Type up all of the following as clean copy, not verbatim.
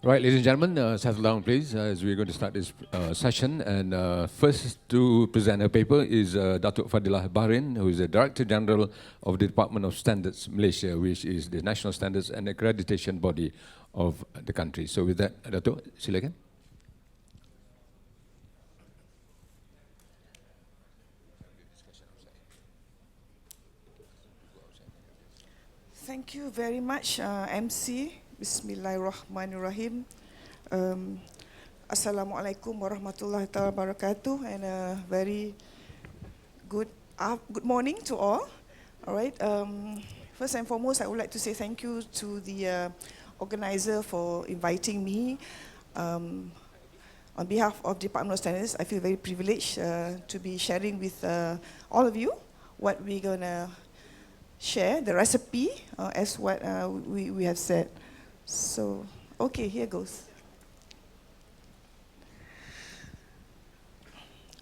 Right, ladies and gentlemen, settle down, please, as we're going to start this session. And first to present her paper is Datuk Fadilah Baharin, who is the Director General of the Department of Standards Malaysia, which is the national standards and accreditation body of the country. So with that, Datuk, silakan. Thank you very much, MC. Bismillahirrahmanirrahim. Assalamualaikum warahmatullahi wabarakatuh, and a very good morning to all. All right. First and foremost, I would like to say thank you to the organizer for inviting me. On behalf of Department of Standards, I feel very privileged to be sharing with all of you what we're gonna share, the recipe, as what we have said. So, okay, here goes.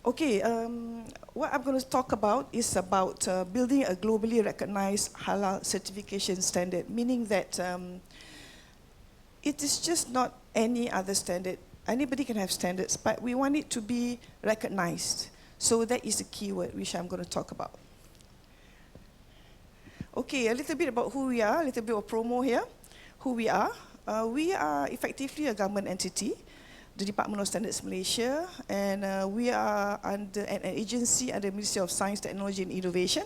Okay, what I'm going to talk about is about building a globally recognized halal certification standard, meaning that it is just not any other standard. Anybody can have standards, but we want it to be recognized. So that is the key word which I'm going to talk about. Okay, a little bit about who we are, a little bit of promo here. Who we are effectively a government entity, the Department of Standards Malaysia, and we are under an agency under the Ministry of Science, Technology and Innovation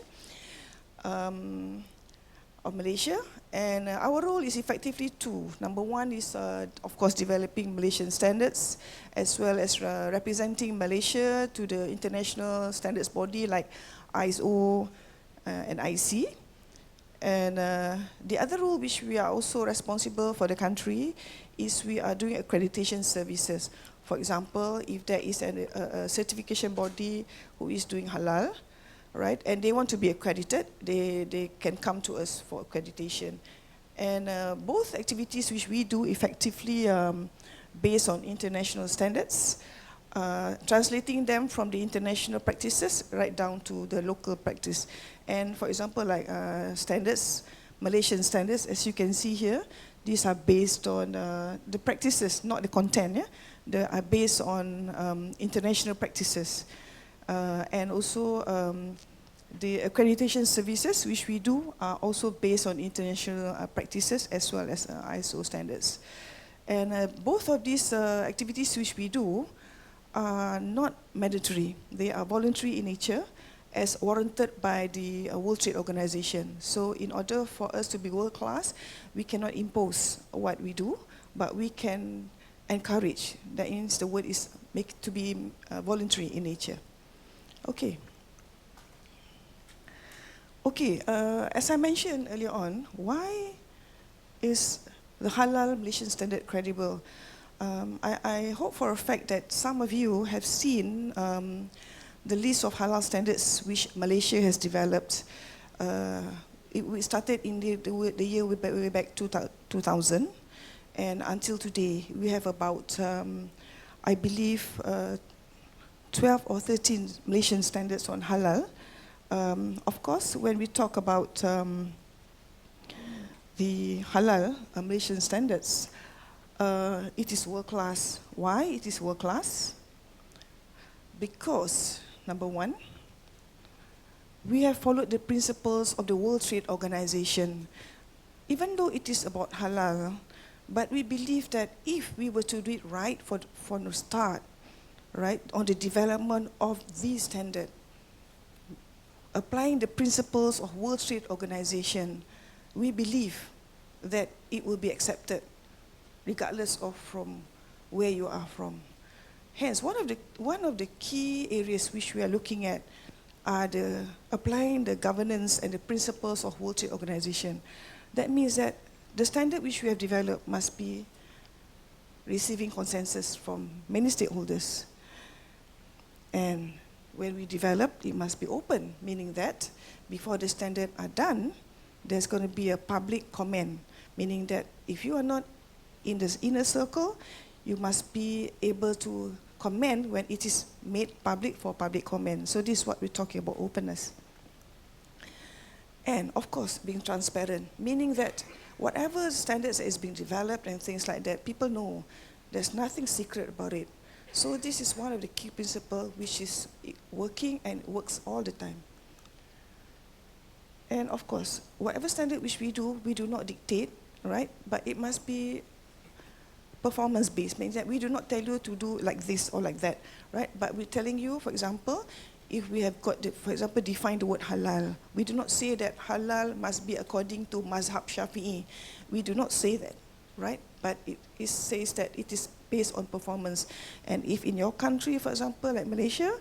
of Malaysia. And our role is effectively two. Number one is, of course, developing Malaysian standards, as well as representing Malaysia to the international standards body like ISO and IC. And the other role which we are also responsible for the country is we are doing accreditation services. For example, if there is a certification body who is doing halal, right, and they want to be accredited, they can come to us for accreditation. And both activities which we do effectively based on international standards, translating them from the international practices right down to the local practice. And for example, like standards, Malaysian standards, as you can see here, these are based on the practices, not the content. Yeah? They are based on international practices. And also the accreditation services which we do are also based on international practices as well as ISO standards. And both of these activities which we do are not mandatory. They are voluntary in nature, as warranted by the World Trade Organization. So in order for us to be world class, we cannot impose what we do, but we can encourage. That means the word is make to be voluntary in nature. Okay. Okay, as I mentioned earlier on, why is the halal Malaysian standard credible? I hope for a fact that some of you have seen the list of halal standards which Malaysia has developed. We started in the year way back 2000, and until today we have about, I believe, 12 or 13 Malaysian standards on halal. Of course, when we talk about the halal Malaysian standards, it is world class. Why it is world class? Because number one, we have followed the principles of the World Trade Organization. Even though it is about halal, but we believe that if we were to do it right from the start, right, on the development of this standard, applying the principles of World Trade Organization, we believe that it will be accepted, regardless of from where you are from. Hence, one of the key areas which we are looking at are applying the governance and the principles of World Trade Organization. That means that the standard which we have developed must be receiving consensus from many stakeholders. And when we develop, it must be open, meaning that before the standard are done, there's going to be a public comment, meaning that if you are not in the inner circle, you must be able to comment when it is made public for public comment. So this is what we're talking about, openness. And of course, being transparent, meaning that whatever standards that is being developed and things like that, people know there's nothing secret about it. So this is one of the key principles which is working and works all the time. And of course, whatever standard which we do not dictate, right? But it must be performance-based, means that we do not tell you to do like this or like that, right? But we're telling you, for example, if we have got, for example, define the word halal, we do not say that halal must be according to mazhab Shafi'i. We do not say that, right? But it says that it is based on performance. And if in your country, for example, like Malaysia,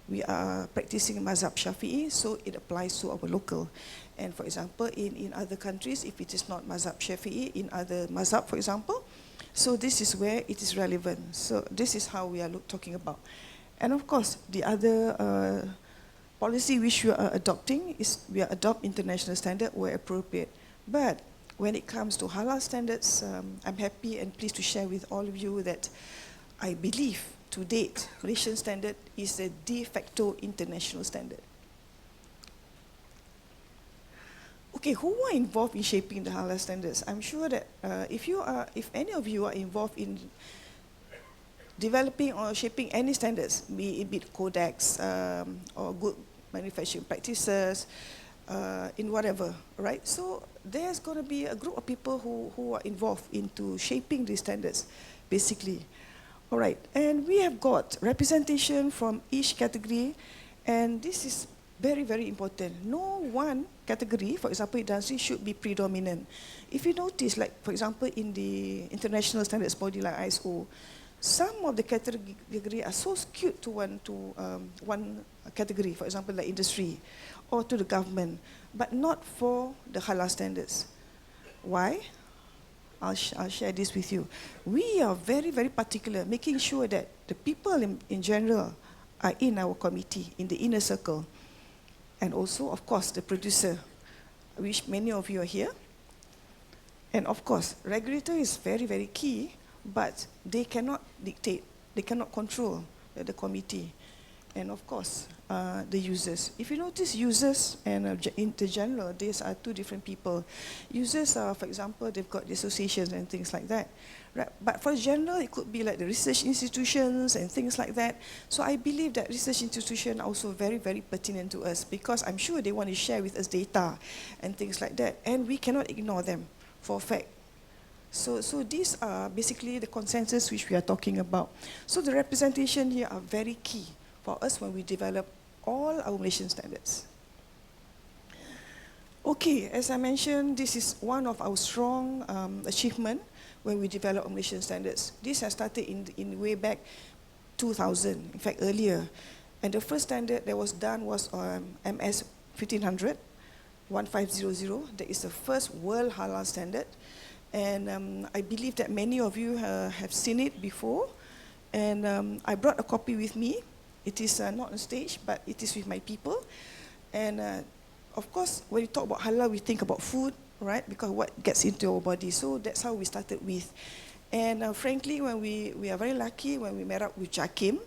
we are practicing mazhab Shafi'i, so it applies to our local. And for example, in other countries, if it is not mazhab Shafi'i, in other mazhab, for example, so this is where it is relevant. So this is how we are talking about. And of course, the other policy which we are adopting is we are adopt international standard where appropriate. But when it comes to halal standards, I'm happy and pleased to share with all of you that I believe to date, Malaysian standard is a de facto international standard. Okay, who are involved in shaping the halal standards? I'm sure that if any of you are involved in developing or shaping any standards, be it codex or good manufacturing practices, in whatever, right? So there's going to be a group of people who are involved into shaping these standards, basically. All right, and we have got representation from each category, and this is very, very important. No one category, for example, industry should be predominant. If you notice, like for example, in the international standards body like ISO, some of the category are so skewed to one category, for example, like industry, or to the government, but not for the halal standards. Why? I'll share this with you. We are very, very particular, making sure that the people in general are in our committee, in the inner circle, and also, of course, the producer, which many of you are here. And of course, regulator is very, very key, but they cannot dictate, they cannot control the committee. And of course, the users. If you notice, users and in the general, these are two different people. Users are, for example, they've got the associations and things like that. Right? But for general, it could be like the research institutions and things like that. So I believe that research institutions are also very, very pertinent to us because I'm sure they want to share with us data and things like that. And we cannot ignore them for a fact. So these are basically the consensus which we are talking about. So the representation here are very key for us when we develop all our Malaysian standards. Okay, as I mentioned, this is one of our strong achievements when we develop Malaysian standards. This has started in way back 2000, in fact earlier. And the first standard that was done was MS 1500, 1500. That is the first world halal standard. And I believe that many of you have seen it before. And I brought a copy with me. It is not on stage, but it is with my people. And of course, when we talk about halal, we think about food, right? Because what gets into our body. So that's how we started with. And frankly, when we are very lucky when we met up with JAKIM,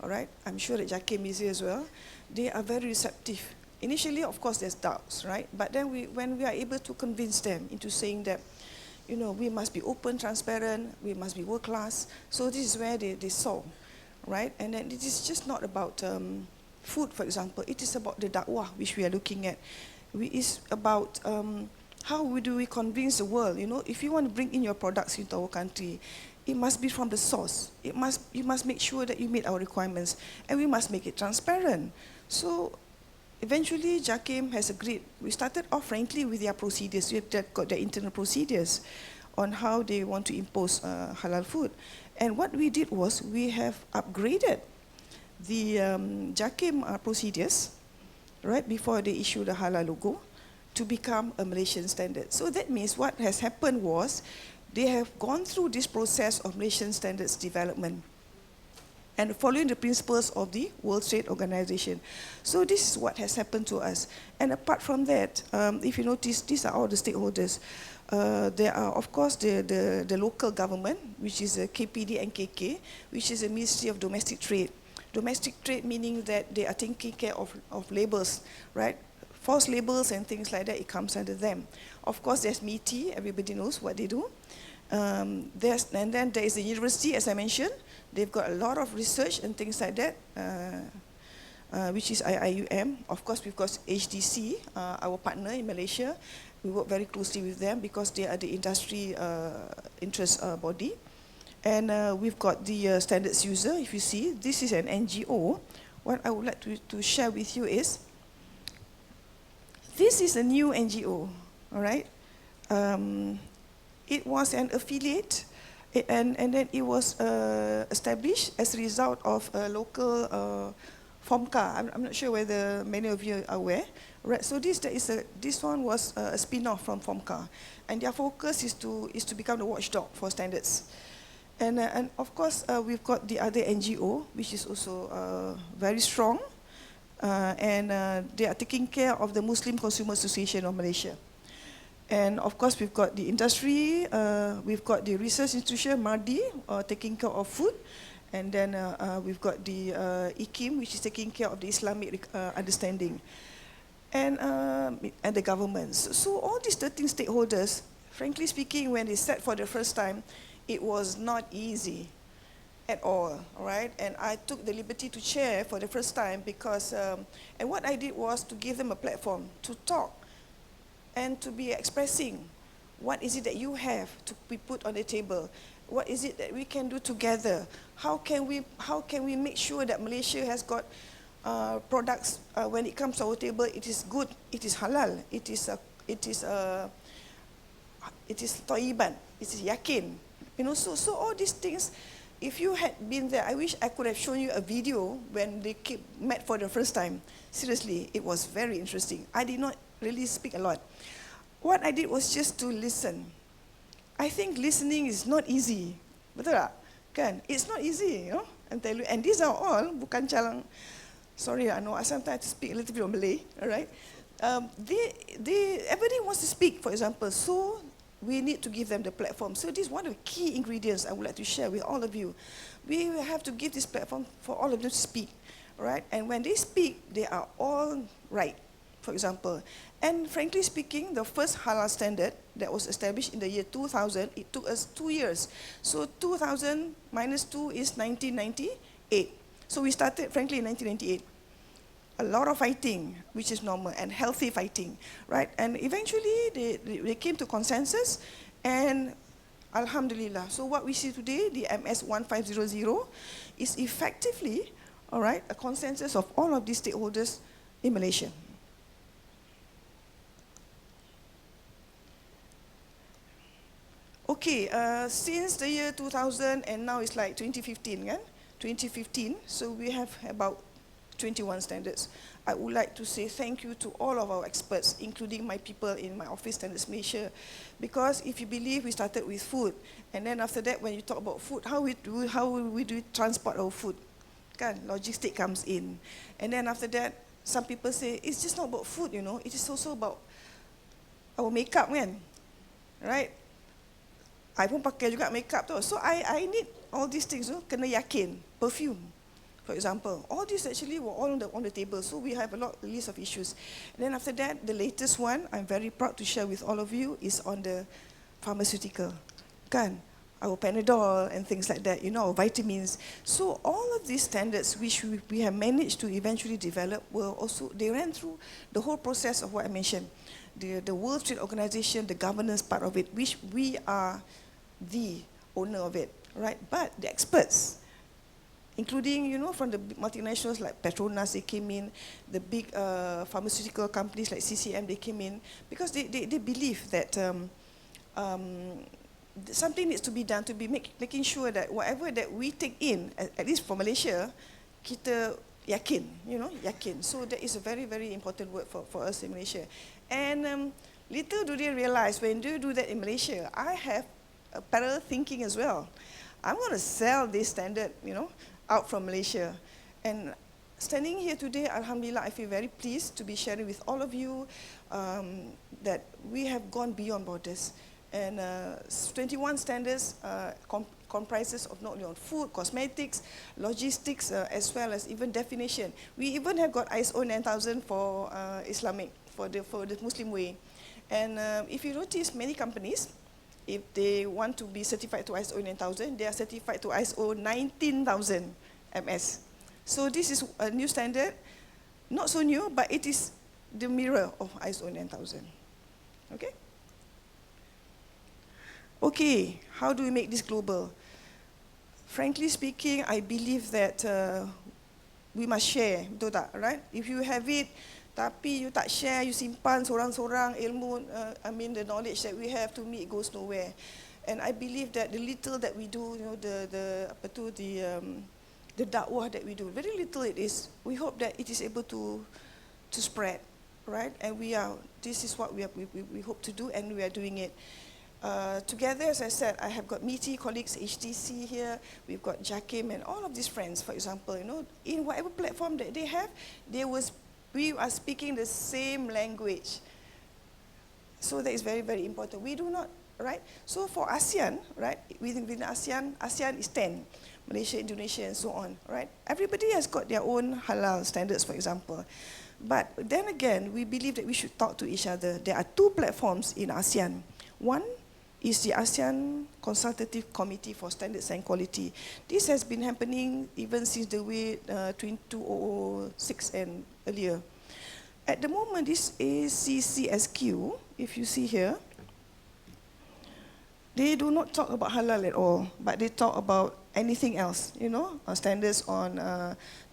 all right? I'm sure that JAKIM is here as well. They are very receptive. Initially, of course, there's doubts, right? But then when we are able to convince them into saying that, you know, we must be open, transparent, we must be world class. So this is where they saw, right? And then it is just not about food, for example. It is about the dakwah, which we are looking at. It's about how do we convince the world, you know, if you want to bring in your products into our country, it must be from the source. You must make sure that you meet our requirements, and we must make it transparent. So eventually, JAKIM has agreed. We started off, frankly, with their procedures. They've got their internal procedures on how they want to impose halal food. And what we did was we have upgraded the JAKIM procedures, right, before they issue the halal logo, to become a Malaysian standard. So that means what has happened was they have gone through this process of Malaysian standards development and following the principles of the World Trade Organization. So this is what has happened to us. And apart from that, if you notice, these are all the stakeholders. There are, of course, the local government, which is KPD and KK, which is the Ministry of Domestic Trade. Domestic trade meaning that they are taking care of labels, right? false labels and things like that, it comes under them. Of course, there's MITI, everybody knows what they do. And then there is the university, as I mentioned. They've got a lot of research and things like that, which is IIUM. Of course, we've got HDC, our partner in Malaysia. We work very closely with them because they are the industry interest body. And we've got the standards user. If you see, this is an NGO. What I would like to share with you is, this is a new NGO, all right? It was an affiliate, and then it was established as a result of a local FOMCA. I'm not sure whether many of you are aware. Right, so this one was a spin-off from FOMCA, and their focus is to become the watchdog for standards. And of course, we've got the other NGO, which is also very strong, and they are taking care of the Muslim Consumer Association of Malaysia. And of course, we've got the industry, we've got the research institution, MARDI, taking care of food, and then we've got the IKIM, which is taking care of the Islamic understanding, and the governments. So all these 13 stakeholders, frankly speaking, when they sat for the first time, it was not easy at all right? And I took the liberty to chair for the first time because, and what I did was to give them a platform to talk and to be expressing what is it that you have to be put on the table, what is it that we can do together, how can we make sure that Malaysia has got products when it comes to our table, it is good, it is halal, it is toiban, it is yakin. You know, so all these things, if you had been there, I wish I could have shown you a video when they met for the first time. Seriously, it was very interesting. I did not really speak a lot. What I did was just to listen. I think listening is not easy. Betul tak? Kan? It's not easy, you know. I'm telling you. And these are all bukan calang. Sorry, I know I sometimes speak a little bit of Malay. All right. Everybody wants to speak, for example. So we need to give them the platform. So this is one of the key ingredients I would like to share with all of you. We have to give this platform for all of them to speak, right? And when they speak, they are all right, for example. And frankly speaking, the first halal standard that was established in the year 2000, it took us 2 years. So 2000 minus 2 is 1998. So we started, frankly, in 1998. A lot of fighting, which is normal, and healthy fighting, right? And eventually, they came to consensus, and alhamdulillah. So what we see today, the MS 1500, is effectively, all right, a consensus of all of these stakeholders in Malaysia. Okay, since the year 2000, and now it's like 2015, kan? 2015, so we have about 21 standards. I would like to say thank you to all of our experts, including my people in my office, Standards Malaysia, because if you believe we started with food, and then after that, when you talk about food, how will we do transport our food? Kan, logistic comes in, and then after that, some people say it's just not about food, you know, it is also about our makeup, kan, right? I pun pakai juga makeup tu, so I need all these things, you know, kena yakin, perfume. For example, all these actually were all on the table, so we have a list of issues. And then after that, the latest one, I'm very proud to share with all of you, is on the pharmaceutical, kan? Our Panadol and things like that, you know, our vitamins. So all of these standards which we have managed to eventually develop were also, they ran through the whole process of what I mentioned. The World Trade Organization, the governance part of it, which we are the owner of it, right? But the experts, including, you know, from the multinationals like Petronas, they came in, the big pharmaceutical companies like CCM, they came in, because they believe that something needs to be done to be making sure that whatever that we take in, at least for Malaysia, kita yakin, you know, yakin. So that is a very, very important word for us in Malaysia. And little do they realize when they do that in Malaysia, I have a parallel thinking as well. I'm going to sell this standard, you know, out from Malaysia. And standing here today, alhamdulillah, I feel very pleased to be sharing with all of you that we have gone beyond borders. And 21 standards comprises of not only on food, cosmetics, logistics, as well as even definition. We even have got ISO 9000 for Islamic, for the Muslim way. And if you notice, many companies, if they want to be certified to ISO 9000, they are certified to ISO 19000 MS. So this is a new standard, not so new, but it is the mirror of ISO 9000. Okay? Okay, how do we make this global? Frankly speaking, I believe that we must share, betul tak, right? If you have it, tapi you tak share, you simpan sorang-sorang ilmu, the knowledge that we have, to me it goes nowhere. And I believe that the little that we do, the dakwah that we do, very little it is. We hope that it is able to spread, right? And this is what we hope to do, and we are doing it. Together, as I said, I have got meaty colleagues, HTC here, we've got Jakim and all of these friends, for example, in whatever platform that they have, we are speaking the same language. So that is very, very important. We do not, right? So for ASEAN, right, within ASEAN is 10, Malaysia, Indonesia, and so on, right? Everybody has got their own halal standards, for example. But then again, we believe that we should talk to each other. There are 2 platforms in ASEAN. One is the ASEAN Consultative Committee for Standards and Quality. This has been happening even since the way 2006 and earlier. At the moment, this ACCSQ, if you see here, they do not talk about halal at all, but they talk about anything else, standards on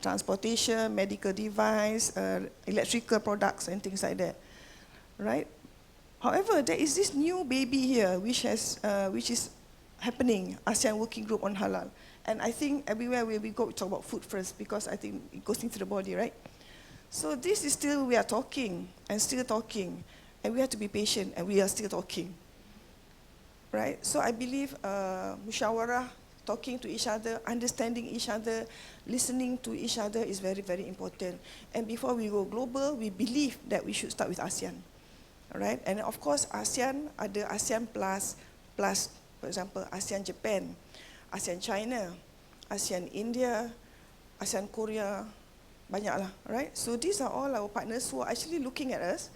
transportation, medical device, electrical products, and things like that, right? However, there is this new baby here, which is happening, ASEAN Working Group on Halal. And I think everywhere where we go, we talk about food first, because I think it goes into the body, right? So this is still, we are talking, and still talking, and we have to be patient, and we are still talking, right? So I believe musyawarah, talking to each other, understanding each other, listening to each other is very, very important. And before we go global, we believe that we should start with ASEAN. Right? And of course, ASEAN, ada ASEAN plus, for example, ASEAN Japan, ASEAN China, ASEAN India, ASEAN Korea, banyak lah, right? So these are all our partners who are actually looking at us,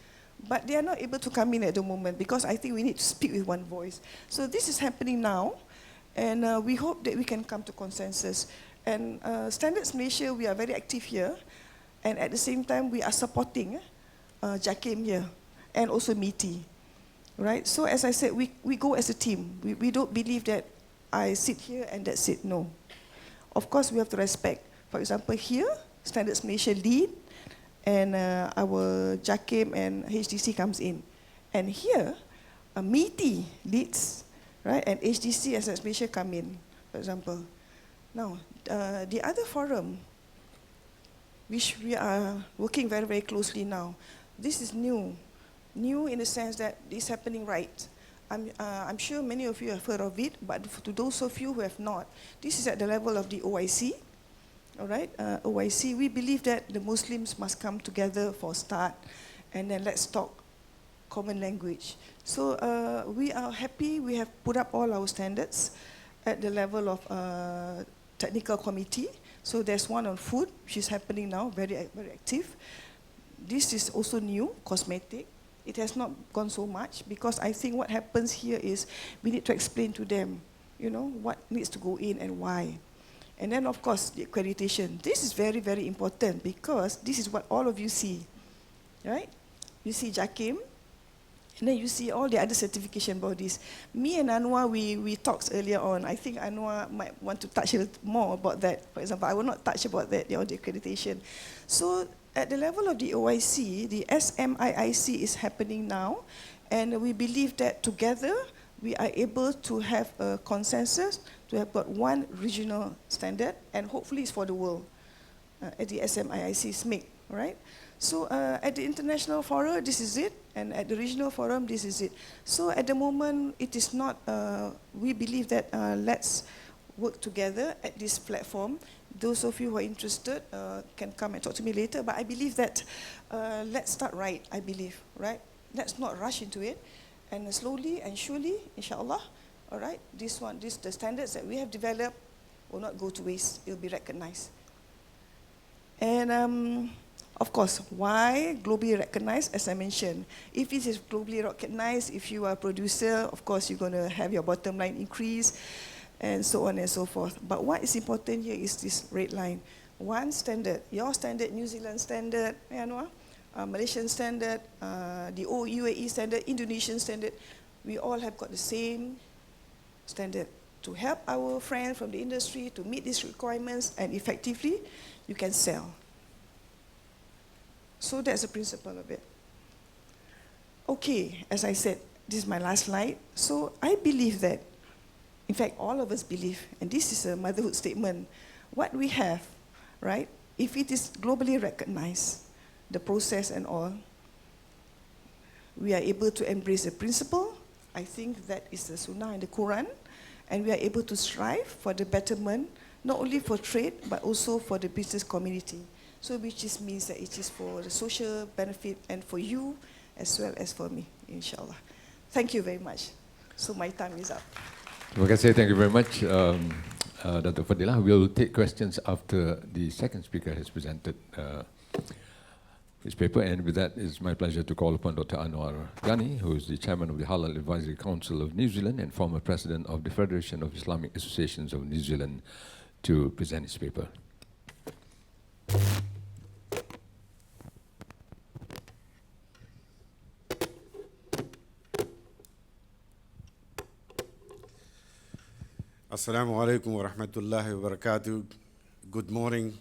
but they are not able to come in at the moment, because I think we need to speak with one voice. So this is happening now, and we hope that we can come to consensus. And Standards Malaysia, we are very active here, and at the same time, we are supporting Jakim here, and also MITI, right? So as I said, we go as a team. We don't believe that I sit here and that's it, no. Of course, we have to respect. For example, here, Standards Malaysia lead, and our Jakim and HDC comes in. And here, MITI leads, right? And HDC and Standards Malaysia come in, for example. Now, the other forum, which we are working very, very closely now, this is new. New in the sense that it's happening right. I'm sure many of you have heard of it, but to those of you who have not, this is at the level of the OIC. All right, OIC, we believe that the Muslims must come together for a start, and then let's talk common language. So we are happy, we have put up all our standards at the level of technical committee. So there's one on food, which is happening now, very, very active. This is also new, cosmetic. It has not gone so much, because I think what happens here is we need to explain to them, what needs to go in and why. And then, of course, the accreditation. This is very, very important, because this is what all of you see, right? You see Jakim, and then you see all the other certification bodies. Me and Anwar, we talked earlier on. I think Anwar might want to touch a little more about that. For example, I will not touch about that, the accreditation. So, at the level of the OIC, the SMIIC is happening now, and we believe that together we are able to have a consensus, to have got one regional standard, and hopefully it's for the world at the SMIIC SMIC, right? So at the international forum, this is it, and at the regional forum, this is it. So at the moment, it is not, we believe that let's work together at this platform. Those of you who are interested can come and talk to me later, but I believe that let's start right, I believe, right? Let's not rush into it, and slowly and surely, inshallah, All right, the standards that we have developed will not go to waste. It will be recognized. And of course, why globally recognized? As I mentioned, if it is globally recognized, if you are a producer, of course you're going to have your bottom line increase, and so on and so forth. But what is important here is this red line. One standard, your standard, New Zealand standard, Anwar, Malaysian standard, the UAE standard, Indonesian standard, we all have got the same standard to help our friends from the industry to meet these requirements, and effectively you can sell. So that's the principle of it. Okay, as I said, this is my last slide. So I believe that, in fact, all of us believe, and this is a motherhood statement, what we have, right, if it is globally recognized, the process and all, we are able to embrace the principle. I think that is the Sunnah in the Quran, and we are able to strive for the betterment, not only for trade, but also for the business community. So which just means that it is for the social benefit and for you as well as for me, inshallah. Thank you very much. So my time is up. Terima kasih, thank you very much, Datuk Fadilah. We'll take questions after the second speaker has presented his paper, and with that, it's my pleasure to call upon Dr. Anwar Ghani, who is the chairman of the Halal Advisory Council of New Zealand and former president of the Federation of Islamic Associations of New Zealand, to present his paper. Assalamu alaikum wa rahmatullahi wa barakatuh. Good morning,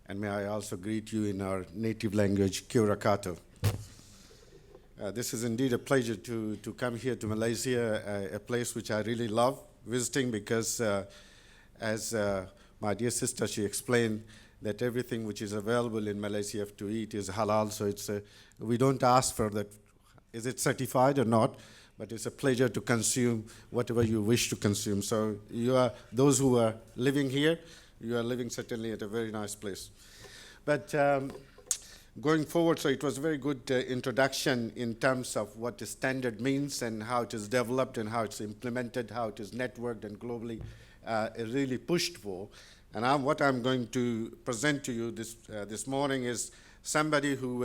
and may I also greet you in our native language, Kia ora koutou. This is indeed a pleasure to come here to Malaysia, a place which I really love visiting because, as my dear sister, she explained that everything which is available in Malaysia to eat is halal, so we don't ask for that, is it certified or not, but it's a pleasure to consume whatever you wish to consume. So those who are living here, you are living certainly at a very nice place. But going forward, so it was a very good introduction in terms of what the standard means and how it is developed and how it's implemented, how it is networked and globally really pushed for. And what I'm going to present to you this morning is somebody who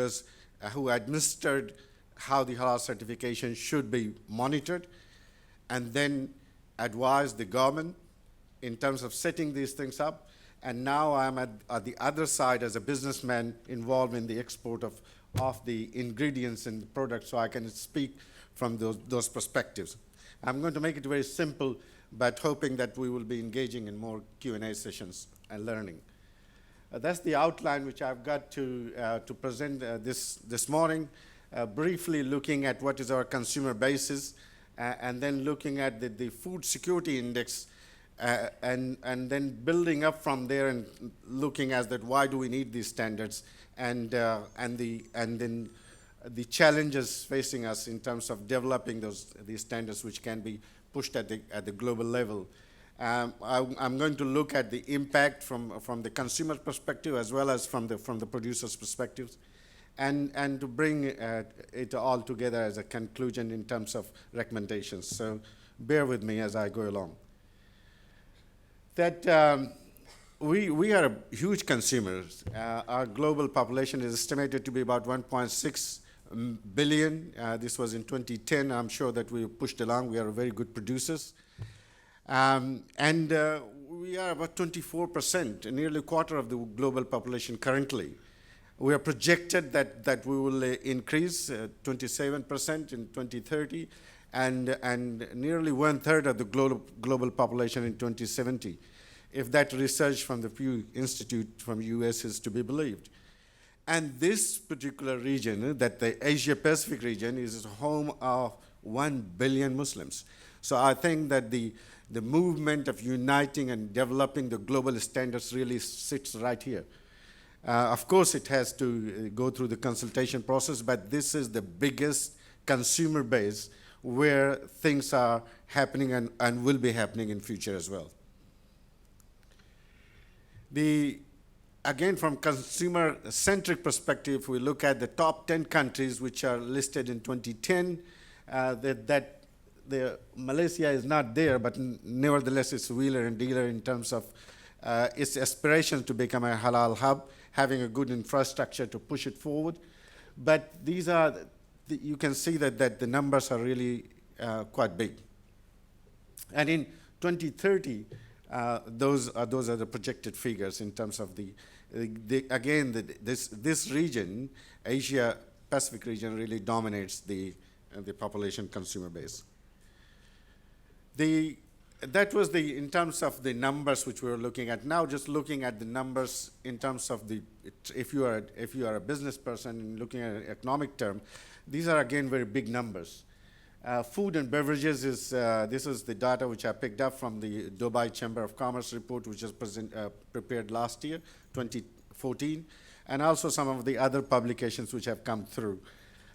administered how the halal certification should be monitored, and then advised the government in terms of setting these things up. And now I'm at the other side as a businessman involved in the export of the ingredients and the products, so I can speak from those perspectives. I'm going to make it very simple, but hoping that we will be engaging in more Q&A sessions and learning. That's the outline which I've got to present this morning. Briefly looking at what is our consumer basis, and then looking at the food security index, and then building up from there and looking at that why do we need these standards, and then the challenges facing us in terms of developing these standards which can be pushed at the global level. I'm going to look at the impact from the consumer perspective as well as from the producer's perspectives. And to bring it all together as a conclusion in terms of recommendations. So bear with me as I go along. That we are huge consumers. Our global population is estimated to be about 1.6 billion. This was in 2010. I'm sure that we pushed along. We are very good producers. And we are about 24%, nearly a quarter of the global population currently. We are projected that we will increase 27% in 2030 and nearly 1/3 of the global population in 2070, if that research from the Pew Institute from US is to be believed. And this particular region, that the Asia-Pacific region, is home of 1 billion Muslims. So I think that the movement of uniting and developing the global standards really sits right here. Of course, it has to go through the consultation process, but this is the biggest consumer base where things are happening and will be happening in future as well. Again, from consumer-centric perspective, we look at the top 10 countries which are listed in 2010, Malaysia is not there, but nevertheless it's wheeler and dealer in terms of its aspirations to become a halal hub, having a good infrastructure to push it forward. But these are, you can see that the numbers are really quite big. And in 2030, those are the projected figures in terms of this region, Asia Pacific region, really dominates the population consumer base. That was in terms of the numbers which we were looking at. Now, just looking at the numbers in terms of if you are a business person and looking at an economic term, these are again very big numbers. Food and beverages this is the data which I picked up from the Dubai Chamber of Commerce report, which was prepared last year, 2014, and also some of the other publications which have come through.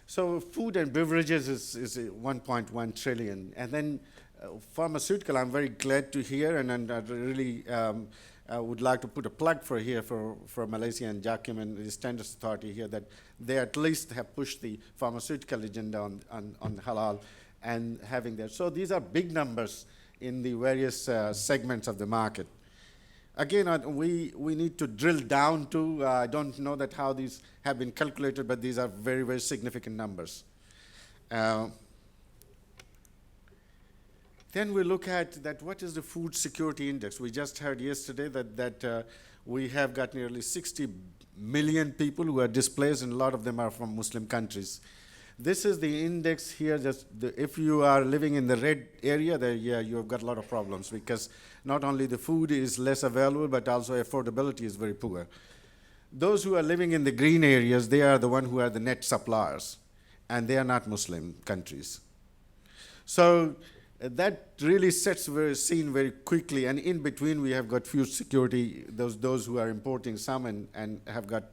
So food and beverages is 1.1 trillion, and then pharmaceutical, I'm very glad to hear, and I really would like to put a plug for Malaysia and JAKIM and the Standards Authority here, that they at least have pushed the pharmaceutical agenda on halal and having that. So these are big numbers in the various segments of the market. Again, we need to drill down to, I don't know that how these have been calculated, but these are very, very significant numbers. Then we look at that, what is the food security index? We just heard yesterday that we have got nearly 60 million people who are displaced, and a lot of them are from Muslim countries. This is the index here. If you are living in the red area, you have got a lot of problems, because not only the food is less available, but also affordability is very poor. Those who are living in the green areas, they are the ones who are the net suppliers, and they are not Muslim countries. So that really sets the scene very quickly, and in between we have got food security, those who are importing some and have got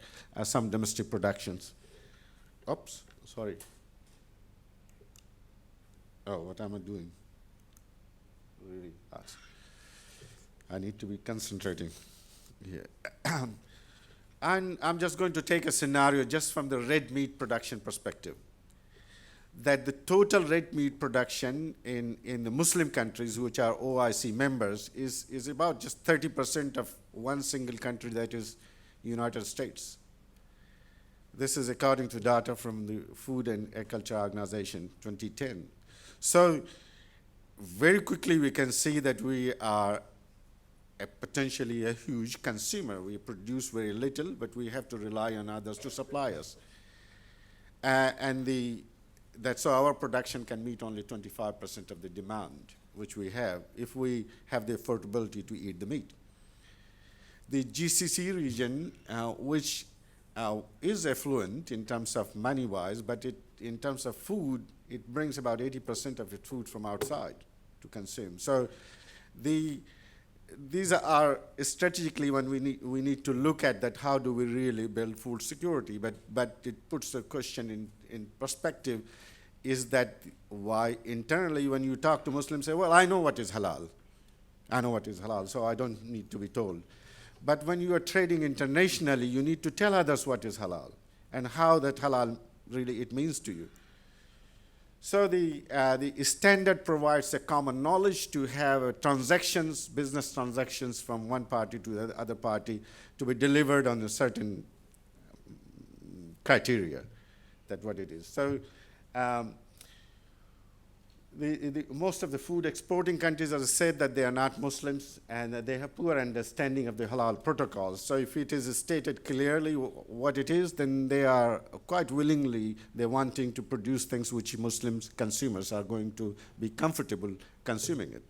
some domestic productions. Oops, sorry. Oh, what am I doing? Really fast. I need to be concentrating here. And I'm just going to take a scenario just from the red meat production perspective, that the total red meat production in the Muslim countries, which are OIC members, is about just 30% of one single country, that is United States. This is according to data from the Food and Agriculture Organization, 2010. So very quickly we can see that we are potentially a huge consumer. We produce very little, but we have to rely on others to supply us. So our production can meet only 25% of the demand which we have, if we have the affordability to eat the meat. The GCC region, which is affluent in terms of money-wise, but in terms of food, it brings about 80% of its food from outside to consume. So these are strategically when we need to look at that, how do we really build food security? But it puts the question in perspective, is that why internally when you talk to Muslims, say, well, I know what is halal. I know what is halal, so I don't need to be told. But when you are trading internationally, you need to tell others what is halal and how that halal really it means to you. So the standard provides a common knowledge to have transactions, business transactions from one party to the other party to be delivered on a certain criteria, that's what it is. So most of the food exporting countries, as I said, that they are not Muslims and they have poor understanding of the halal protocols. So if it is stated clearly what it is, then they are quite willingly, they're wanting to produce things which Muslims consumers are going to be comfortable consuming it.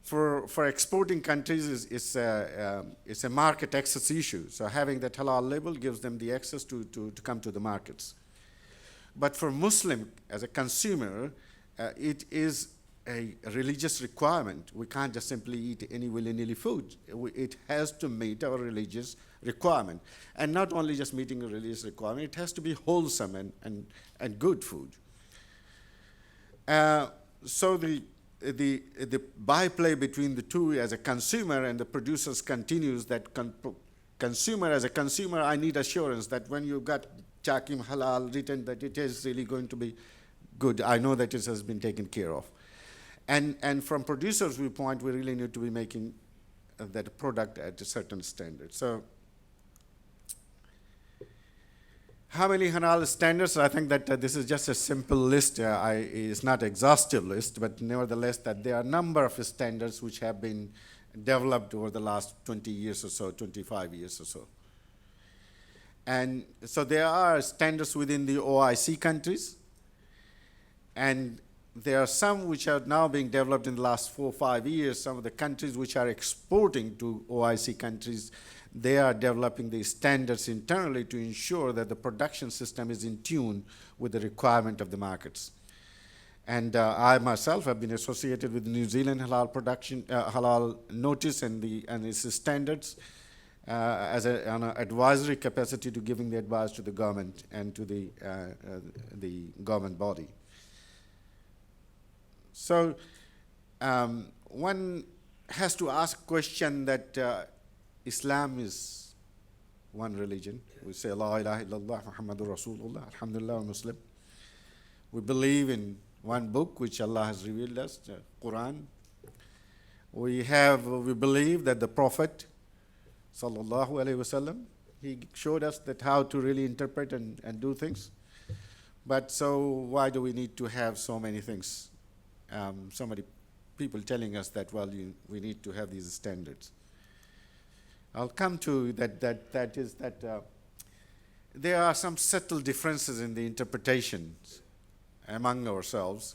For exporting countries, it's a market access issue. So having that halal label gives them the access to come to the markets. But for Muslim, as a consumer, it is a religious requirement. We can't just simply eat any willy-nilly food. It has to meet our religious requirement. And not only just meeting a religious requirement, it has to be wholesome and good food. So the byplay between the two as a consumer and the producers continues, that consumer as a consumer, I need assurance that when you've got JAKIM halal written, that it is really going to be good. I know that it has been taken care of. And from producers' viewpoint, we really need to be making that product at a certain standard. So how many halal standards? I think that this is just a simple list. It's not exhaustive list, but nevertheless that there are a number of standards which have been developed over the last 20 years or so, 25 years or so. And so there are standards within the OIC countries, and there are some which are now being developed in the last 4 or 5 years. Some of the countries which are exporting to OIC countries, they are developing the standards internally to ensure that the production system is in tune with the requirement of the markets. And I myself have been associated with New Zealand halal production, halal notice and its standards as an advisory capacity to giving the advice to the government and to the government body. So one has to ask question that Islam is one religion. We say, La ilaha illallah, Muhammadur Rasulullah, alhamdulillah, we're Muslim. We believe in one book which Allah has revealed us, the Quran. We believe that the Prophet, sallallahu alaihi wasallam, he showed us that how to really interpret and do things. But so why do we need to have so many things? So many people telling us that, well, we need to have these standards. I'll come to that there are some subtle differences in the interpretations among ourselves,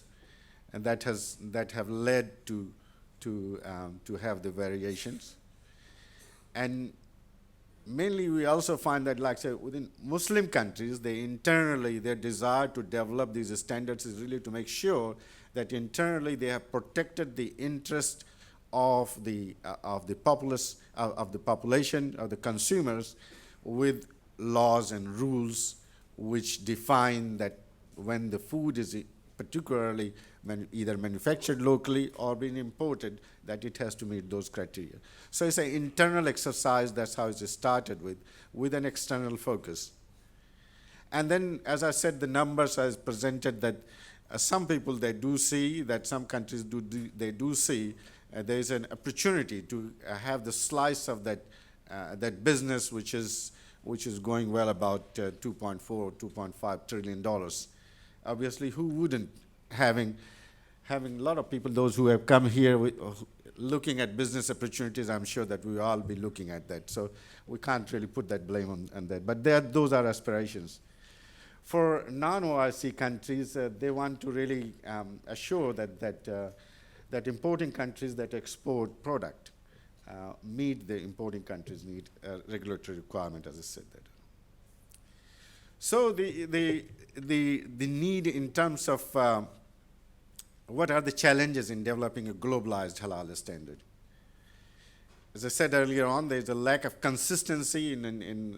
and that have led to have the variations. And mainly we also find that, like say, within Muslim countries, their desire to develop these standards is really to make sure that internally they have protected the interest of the populace, of the population, of the consumers, with laws and rules which define that when the food is particularly either manufactured locally or being imported, that it has to meet those criteria. So it's an internal exercise. That's how it started with an external focus. And then, as I said, the numbers as presented that some people, they do see that some countries they do see there is an opportunity to have the slice of that business which is going well, about 2.4 or 2.5 trillion dollars. Obviously, who wouldn't, having a lot of people, those who have come here looking at business opportunities, I'm sure that we will all be looking at that. So we can't really put that blame on that. But those are aspirations. For non-OIC countries, they want to really assure that importing countries that export product meet the importing countries' need regulatory requirement, as I said that. So the need in terms of what are the challenges in developing a globalized halal standard? As I said earlier on, there's a lack of consistency in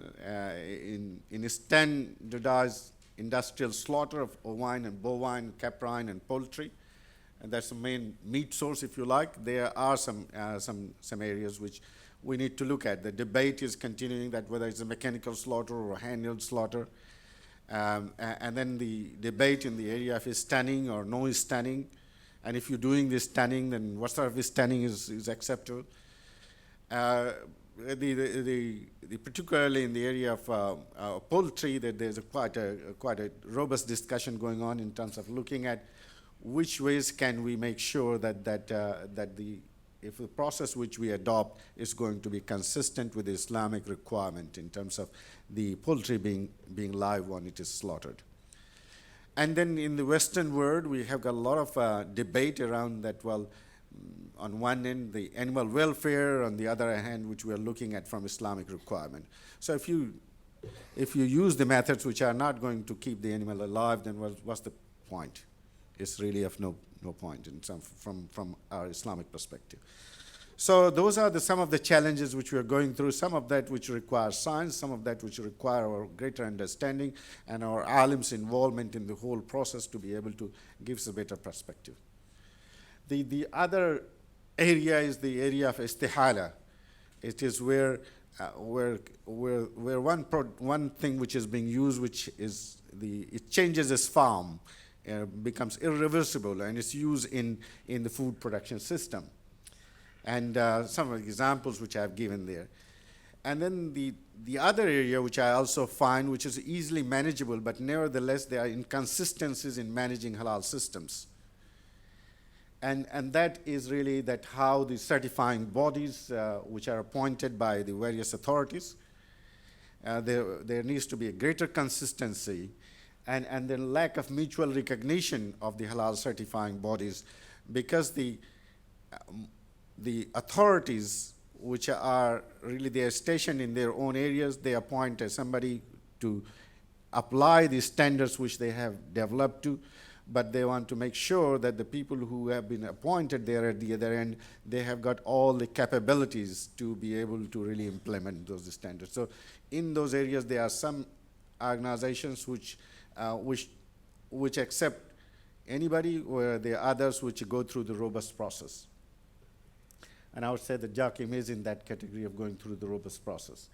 standardized industrial slaughter of ovine and bovine, caprine and poultry, and that's the main meat source, if you like. There are some areas which we need to look at. The debate is continuing that whether it's a mechanical slaughter or a handheld slaughter, and then the debate in the area of stunning or no stunning, and if you're doing this stunning, then what sort of stunning is acceptable? Particularly in the area of poultry, that there's quite a robust discussion going on in terms of looking at which ways can we make sure that if the process which we adopt is going to be consistent with the Islamic requirement in terms of the poultry being live when it is slaughtered. And then in the Western world, we have got a lot of debate around that, well, on one end, the animal welfare, on the other hand, which we are looking at from Islamic requirement. So if you use the methods which are not going to keep the animal alive, then what's the point? It's really of no point in from our Islamic perspective. So those are some of the challenges which we are going through, some of that which require science, some of that which require our greater understanding and our alim's involvement in the whole process to be able to give us a better perspective. The other area is the area of istihala. It is where one thing which is being used, which is it changes its form becomes irreversible, and it's used in the food production system. And some of the examples which I've given there. And then the other area which I also find which is easily manageable, but nevertheless there are inconsistencies in managing halal systems. And that is really that how the certifying bodies which are appointed by the various authorities, there needs to be a greater consistency and then lack of mutual recognition of the halal certifying bodies, because the authorities which are really, they are stationed in their own areas, they appoint somebody to apply the standards which they have developed to, but they want to make sure that the people who have been appointed there at the other end, they have got all the capabilities to be able to really implement those standards. So in those areas, there are some organizations which accept anybody, where there are others which go through the robust process. And I would say that Joachim is in that category of going through the robust process.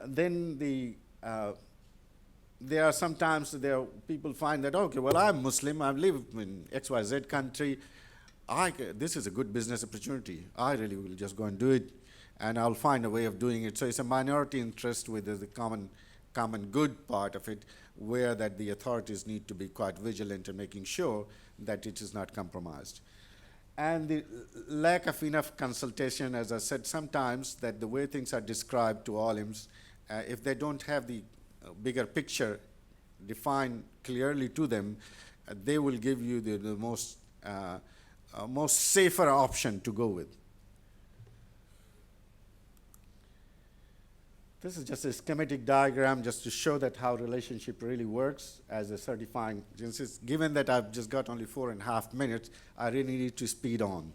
Then there are sometimes people find that, okay, well, I'm Muslim, I live in XYZ country, this is a good business opportunity. I really will just go and do it, and I'll find a way of doing it. So it's a minority interest with the common good part of it, where that the authorities need to be quite vigilant in making sure that it is not compromised. And the lack of enough consultation, as I said, sometimes that the way things are described to alims, if they don't have the bigger picture defined clearly to them, they will give you the most safer option to go with. This is just a schematic diagram just to show that how relationship really works as a certifying agency. Given that I've just got only 4.5 minutes, I really need to speed on.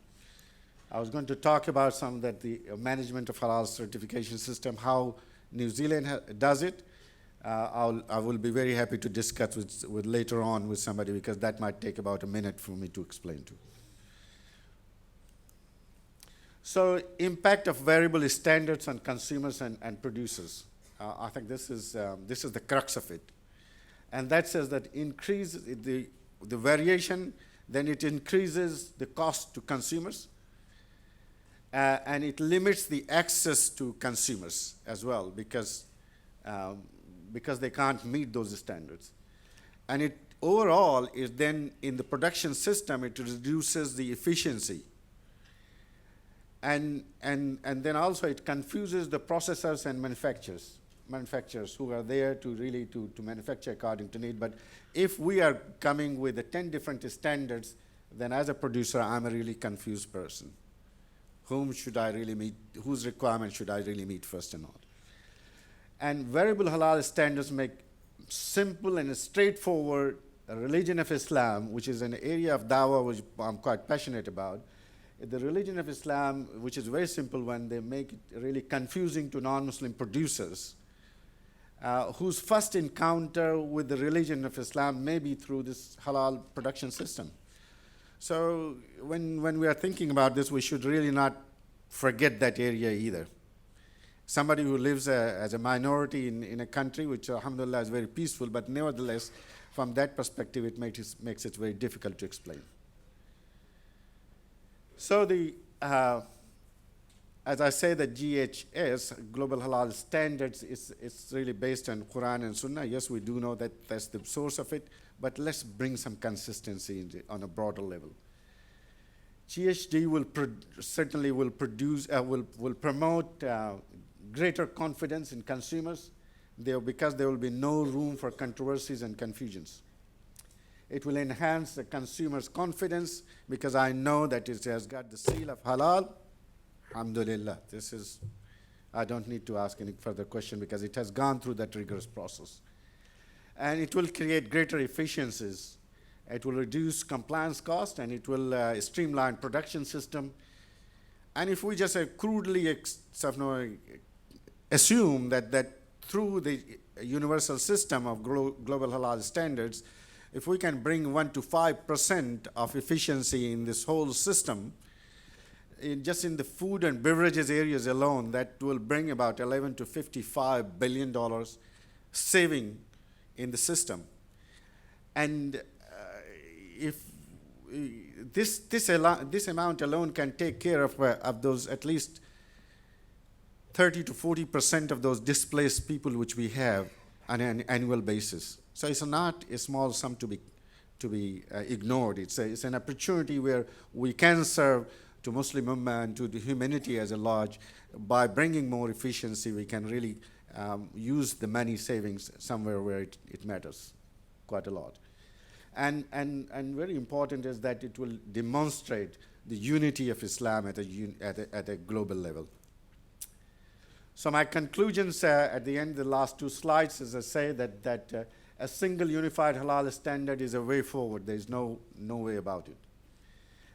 I was going to talk about some that the management of halal certification system, how New Zealand does it. I will be very happy to discuss with later on with somebody, because that might take about a minute for me to explain to. So impact of variable standards on consumers and producers. I think this is the crux of it. And that says that increase the variation, then it increases the cost to consumers, and it limits the access to consumers as well, because they can't meet those standards. And it overall is then in the production system, it reduces the efficiency. And then also it confuses the processors and manufacturers who are there to really to manufacture according to need. But if we are coming with the 10 different standards, then as a producer, I'm a really confused person. Whom should I really meet? Whose requirement should I really meet first and all? And variable halal standards make simple and straightforward a religion of Islam, which is an area of dawah which I'm quite passionate about. The religion of Islam, which is a very simple one, they make it really confusing to non-Muslim producers whose first encounter with the religion of Islam may be through this halal production system. So when we are thinking about this, we should really not forget that area either. Somebody who lives as a minority in a country which, alhamdulillah, is very peaceful, but nevertheless, from that perspective, it makes it very difficult to explain. So as I say, the GHS, Global Halal Standards, it's really based on Quran and Sunnah. Yes, we do know that that's the source of it, but let's bring some consistency on a broader level. GHD certainly will promote greater confidence in consumers, because there will be no room for controversies and confusions. It will enhance the consumer's confidence, because I know that it has got the seal of halal. Alhamdulillah. I don't need to ask any further question, because it has gone through that rigorous process. And it will create greater efficiencies. It will reduce compliance cost, and it will streamline production system. And if we just crudely assume that through the universal system of global halal standards, if we can bring 1 to 5% of efficiency in this whole system, just in the food and beverages areas alone, that will bring about $11 to $55 billion saving in the system. And if this amount alone can take care of those at least 30 to 40% of those displaced people which we have on an annual basis. So it's not a small sum to be ignored. It's an opportunity where we can serve to Muslim Ummah and to the humanity as a large. By bringing more efficiency, we can really use the money savings somewhere where it matters quite a lot. And very important is that it will demonstrate the unity of Islam at a global level. So my conclusions at the end of the last two slides is I say that a single unified halal standard is a way forward. There is no way about it.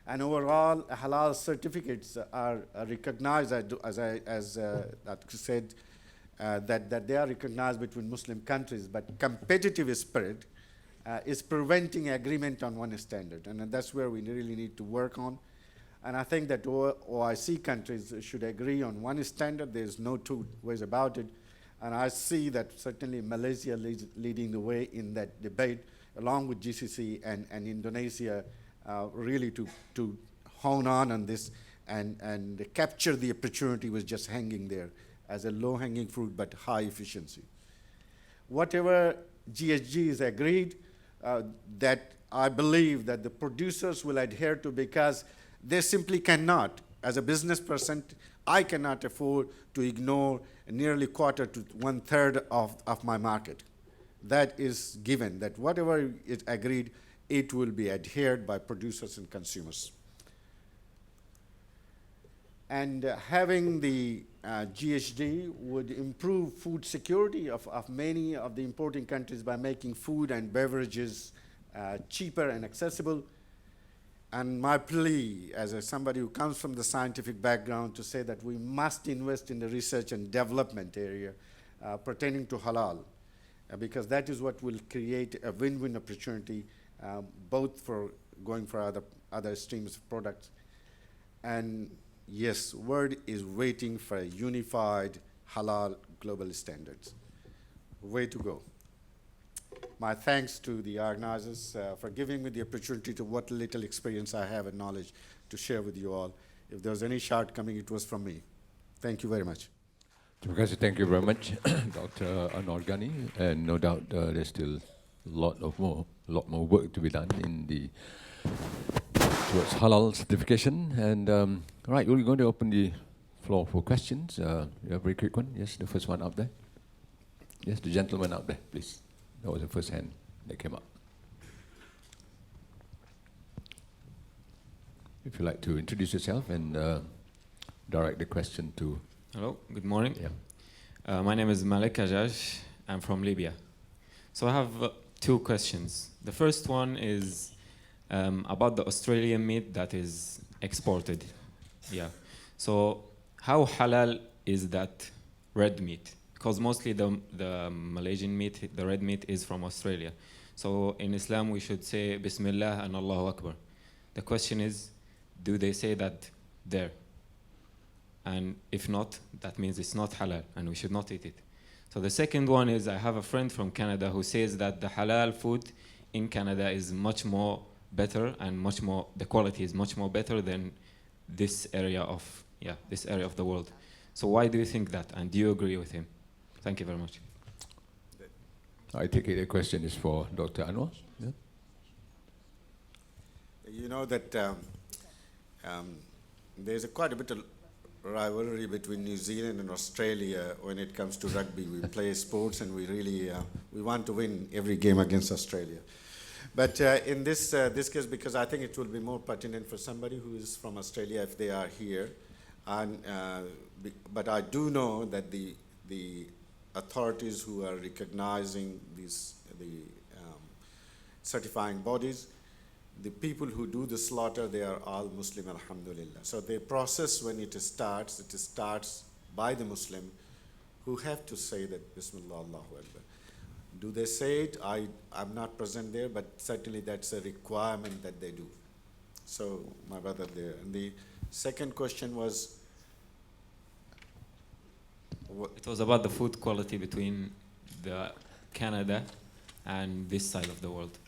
And overall, halal certificates are recognized, as Datuk said, that they are recognized between Muslim countries, but competitive spirit is preventing agreement on one standard. And that's where we really need to work on. And I think that OIC countries should agree on one standard. There's no two ways about it. And I see that certainly Malaysia leading the way in that debate, along with GCC and Indonesia, really to hone on this and capture the opportunity was just hanging there as a low-hanging fruit but high efficiency. Whatever GSG is agreed, that I believe that the producers will adhere to, because they simply cannot. As a business person, I cannot afford to ignore nearly quarter to 1/3 of my market. That is given, that whatever is agreed, it will be adhered by producers and consumers. And having the GSD would improve food security of many of the importing countries by making food and beverages cheaper and accessible. And my plea, as somebody who comes from the scientific background, to say that we must invest in the research and development area pertaining to halal, because that is what will create a win-win opportunity, both for going for other streams of products. And yes, world is waiting for a unified halal global standards. Way to go. My thanks to the organizers for giving me the opportunity to what little experience I have and knowledge to share with you all. If there was any shortcoming, it was from me. Thank you very much. Terima kasih, thank you very much, Dr. Anwar Ghani, and no doubt there's still a lot more work to be done towards halal certification. And right, we're going to open the floor for questions. You have a very quick one. Yes, the first one up there. Yes, the gentleman up there, please. That was the first hand that came up. If you'd like to introduce yourself and direct the question to... Hello, good morning. Yeah. My name is Malik Ajaj. I'm from Libya. So I have two questions. The first one is about the Australian meat that is exported. Yeah. So how halal is that red meat? Because mostly the Malaysian meat, the red meat, is from Australia. So in Islam, we should say Bismillah and Allahu Akbar. The question is, do they say that there? And if not, that means it's not halal and we should not eat it. So the second one is, I have a friend from Canada who says that the halal food in Canada is much more better and the quality is much more better than this area of the world. So why do you think that? And do you agree with him? Thank you very much. I take it the question is for Dr. Anwar. Yeah? You know that there's quite a bit of rivalry between New Zealand and Australia when it comes to rugby. We play sports and we really we want to win every game against Australia. But in this case, because I think it will be more pertinent for somebody who is from Australia if they are here, and but I do know that the authorities who are recognizing the certifying bodies, the people who do the slaughter, they are all Muslim, alhamdulillah. So the process, when it starts by the Muslim who have to say that Bismillah, Allahu Akbar. Do they say it? I'm not present there, but certainly that's a requirement that they do. So my brother there. And the second question was? It was about the food quality between the Canada and this side of the world.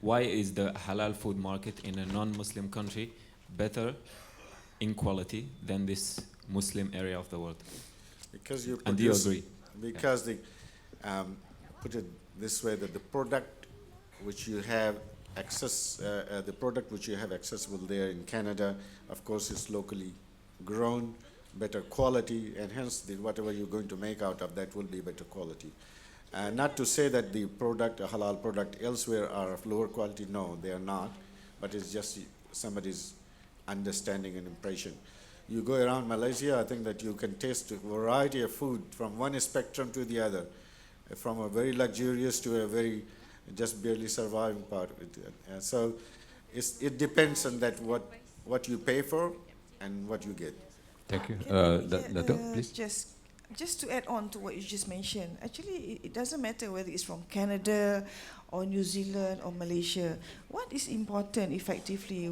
why is the halal food market in a non-Muslim country better in quality than this Muslim area of the world? Because you And do you produce, agree? because put it this way, that the product which you have accessible there in Canada, of course, is locally grown, better quality, and hence whatever you're going to make out of that will be better quality. Not to say that the product, a halal product elsewhere are of lower quality, no, they are not, but it's just somebody's understanding and impression. You go around Malaysia, I think that you can taste a variety of food from one spectrum to the other, from a very luxurious to a very just barely surviving part of it. So it depends on that what you pay for and what you get. Thank you. Yeah, Datuk, please. just to add on to what you just mentioned, actually it doesn't matter whether it's from Canada or New Zealand or Malaysia. What is important effectively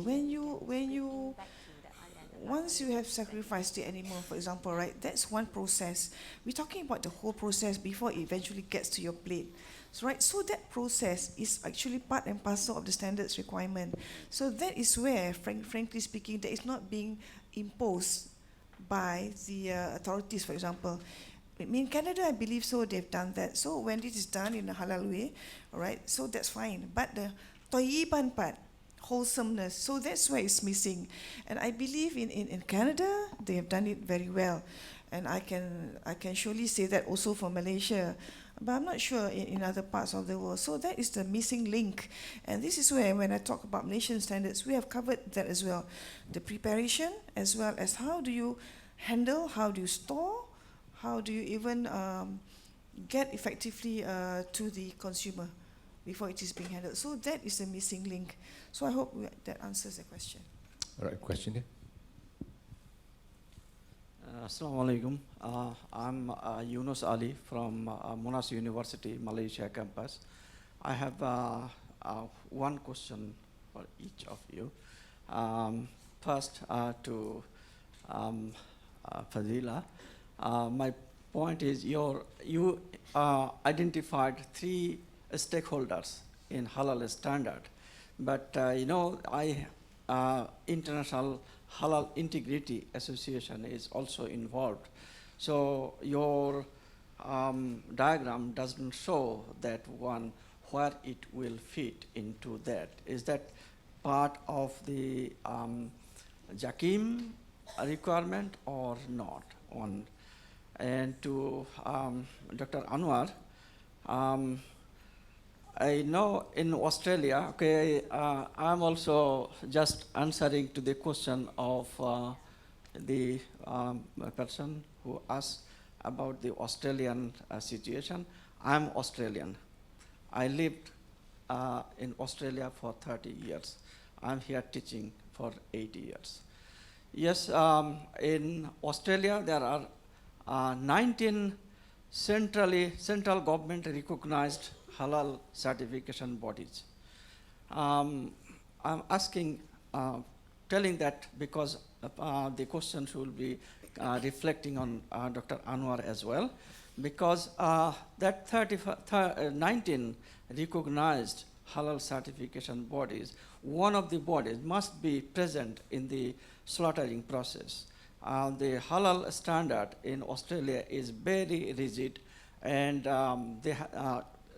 once you have sacrificed the animal, for example, right, that's one process. We're talking about the whole process before it eventually gets to your plate. So, right, so that process is actually part and parcel of the standards requirement. So that is where, frankly speaking, that is not being imposed by the authorities, for example. In Canada, I believe so, they've done that. So when it is done in a halal way, all right, so that's fine. But the toyiban part, wholesomeness, so that's where it's missing. And I believe in Canada, they have done it very well. And I can surely say that also for Malaysia. But I'm not sure in other parts of the world. So that is the missing link. And this is where, when I talk about Malaysian standards, we have covered that as well. The preparation, as well as how do you handle, how do you store, how do you even get effectively to the consumer before it is being handled. So that is the missing link. So I hope that answers the question. All right, question here. Assalamu alaikum. I'm Yunus Ali from Monash University, Malaysia campus. I have one question for each of you. First, to Fadilah. My point is you identified 3 stakeholders in halal standard, but International Halal Integrity Association is also involved. So your diagram doesn't show that one where it will fit into that. Is that part of the JAKIM requirement or not? And to Dr. Anwar, I know in Australia, okay, I'm also just answering to the question of the person who asked about the Australian situation. I'm Australian. I lived in Australia for 30 years. I'm here teaching for 80 years. Yes, in Australia there are 19 central government recognized halal certification bodies. I'm asking, telling that because the questions will be reflecting on Dr. Anwar as well, because that 19 recognized halal certification bodies, one of the bodies must be present in the slaughtering process. The halal standard in Australia is very rigid, and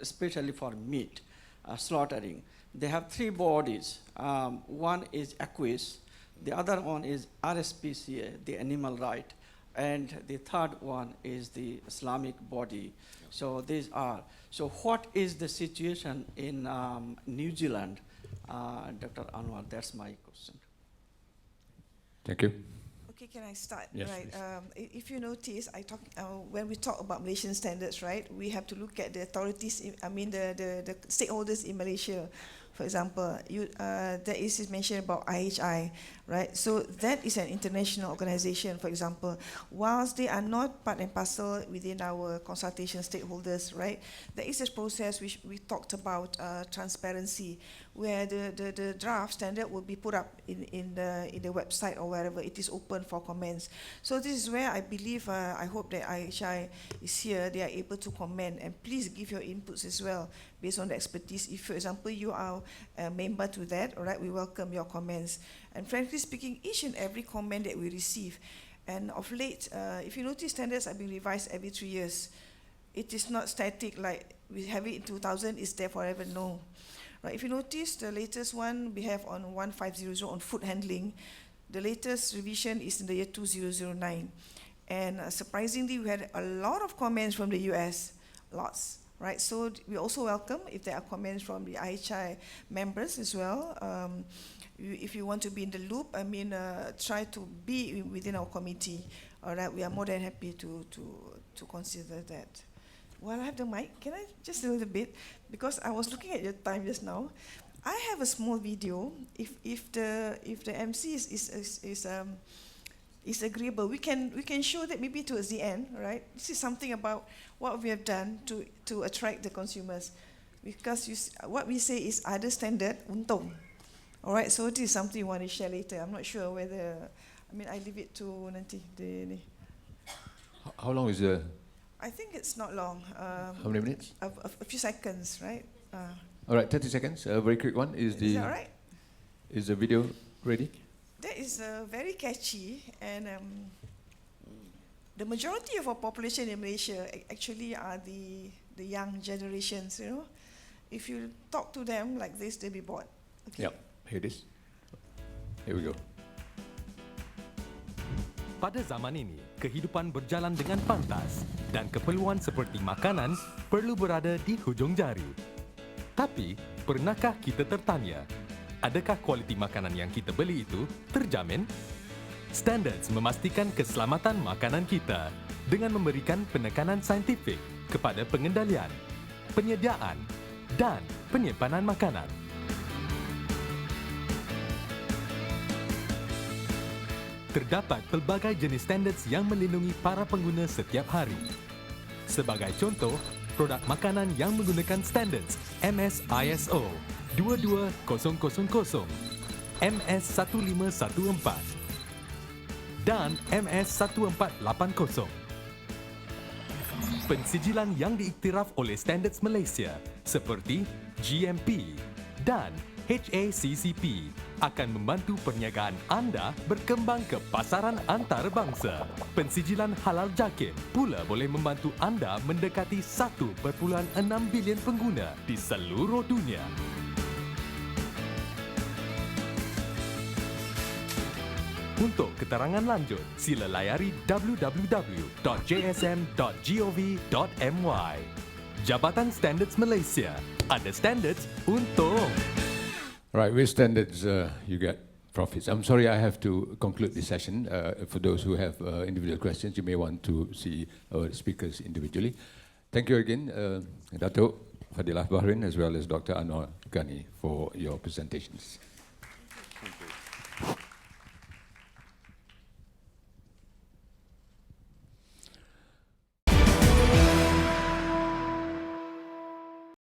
especially for meat slaughtering. They have 3 bodies. One is ACUIS, the other one is RSPCA, the animal right, and the third one is the Islamic body. So these are. So what is the situation in New Zealand, Dr. Anwar? That's my question. Thank you. Okay, can I start? Yes, right. If you notice, when we talk about Malaysian standards, right, we have to look at the authorities. The stakeholders in Malaysia. For example, there is mention about IHI. right? So that is an international organization, for example. Whilst they are not part and parcel within our consultation stakeholders, right? There is a process which we talked about, transparency, where the draft standard will be put up in the website or wherever it is open for comments. So this is where I believe, I hope that IHI is here, they are able to comment, and please give your inputs as well based on the expertise. If, for example, you are a member to that, all right, we welcome your comments. And frankly speaking, each and every comment that we receive, and of late, if you notice, standards are being revised every 3 years. It is not static like we have it in 2000, it's there forever, no. Right, if you notice, the latest one we have on 1500 on food handling, the latest revision is in the year 2009. And surprisingly, we had a lot of comments from the US, lots. Right, so we also welcome if there are comments from the IHI members as well. If you want to be in the loop, I mean, try to be within our committee. All right, we are more than happy to consider that. While I have the mic, can I just a little bit, because I was looking at your time just now. I have a small video. If the MC is agreeable, we can show that maybe towards the end, right? This is something about what we have done to attract the consumers, because what we say is other standard untung. All right, so this is something you want to share later. I'm not sure whether, I mean, I leave it to nanti. How long is the? I think it's not long. How many minutes? A few seconds, right? All right, 30 seconds. A very quick one. Is that all right? Is the video ready? That is very catchy, and the majority of our population in Malaysia actually are the young generations. You know, if you talk to them like this, they'll be bored. Okay. Yeah, here it is. Here we go. Pada zaman ini, kehidupan berjalan dengan pantas dan keperluan seperti makanan perlu berada di hujung jari. Tapi, pernahkah kita tertanya, adakah kualiti makanan yang kita beli itu terjamin? Standards memastikan keselamatan makanan kita dengan memberikan penekanan saintifik kepada pengendalian, penyediaan dan penyimpanan makanan. Terdapat pelbagai jenis standards yang melindungi para pengguna setiap hari. Sebagai contoh, produk makanan yang menggunakan standards MS ISO 22000, MS 1514 dan MS 1480. Pensijilan yang diiktiraf oleh Standards Malaysia seperti GMP dan HACCP akan membantu perniagaan anda berkembang ke pasaran antarabangsa. Pensijilan Halal Jakim pula boleh membantu anda mendekati 1.6 bilion pengguna di seluruh dunia. Untuk keterangan lanjut, sila layari www.jsm.gov.my. Jabatan Standards Malaysia. Ada standards untung. Right, with standards, you get profits. I'm sorry I have to conclude this session. For those who have individual questions, you may want to see our speakers individually. Thank you again, Datuk, Fadilah Baharin, as well as Dr. Anwar Ghani for your presentations. Thank you.